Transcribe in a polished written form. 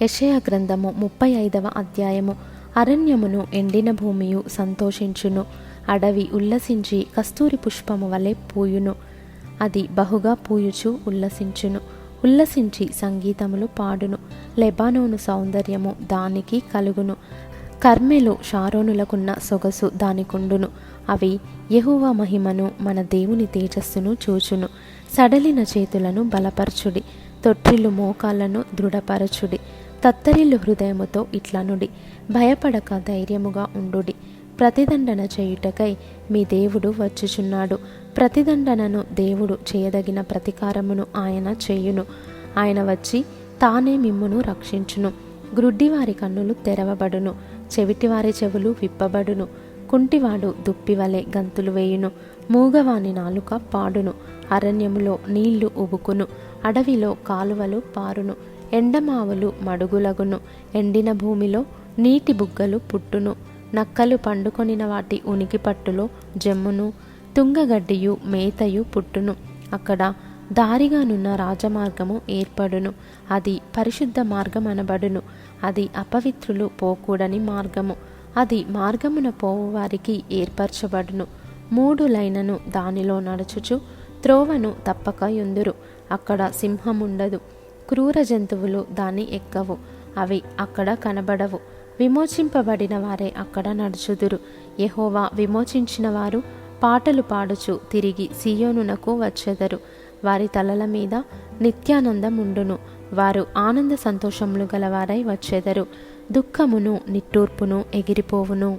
యెషయా గ్రంథము 35వ అధ్యాయము. అరణ్యమును ఎండిన భూమియు సంతోషించును, అడవి ఉల్లసించి కస్తూరి పుష్పము వలె పూయును. అది బహుగా పూయుచు ఉల్లసించును, ఉల్లసించి సంగీతములు పాడును. లెబానోను సౌందర్యము దానికి కలుగును, కర్మెలు షారోనులకున్న సొగసు దానికుండును. అవి యెహోవా మహిమను, మన దేవుని తేజస్సును చూచును. సడలిన చేతులను బలపరచుడి, తొట్టిల్లు మోకాళ్లను దృఢపరచుడి. తత్తరిల్లు హృదయముతో ఇట్లనుడి, భయపడక ధైర్యముగా ఉండుడి. ప్రతిదండన చేయుటకై మీ దేవుడు వచ్చుచున్నాడు. ప్రతిదండనను దేవుడు చేయదగిన ప్రతీకారమును ఆయన చేయును. ఆయన వచ్చి తానే మిమ్మును రక్షించును. గ్రుడ్డివారి కన్నులు తెరవబడును, చెవిటివారి చెవులు విప్పబడును. కుంటివాడు దుప్పివలె గంతులు వేయును, మూగవాని నాలుక పాడును. అరణ్యములో నీళ్లు ఉబుకును, అడవిలో కాలువలు పారును. ఎండమావులు మడుగులగును, ఎండిన భూమిలో నీటి బుగ్గలు పుట్టును. నక్కలు పండుకొనిన వాటి ఉనికి పట్టులో జమ్మును, తుంగగడ్డియు మేతయు పుట్టును. అక్కడ దారిగానున్న రాజమార్గము ఏర్పడును, అది పరిశుద్ధ మార్గం అనబడును. అది అపవిత్రులు పోకూడని మార్గము, అది మార్గమున పోవువారికి ఏర్పరచబడును. 3 లైనను దానిలో నడుచుచు త్రోవను తప్పక యుందురు. అక్కడ సింహముండదు, క్రూర జంతువులు దాన్ని ఎక్కవు, అవి అక్కడ కనబడవు. విమోచింపబడిన వారే అక్కడ నడుచుదురు. యెహోవా విమోచించిన వారు పాటలు పాడుచు తిరిగి సీయోనునకు వచ్చెదరు. వారి తలల మీద నిత్యానందముండును, వారు ఆనంద సంతోషములు గలవారై వచ్చెదరు. దుఃఖమును నిట్టూర్పును ఎగిరిపోవును.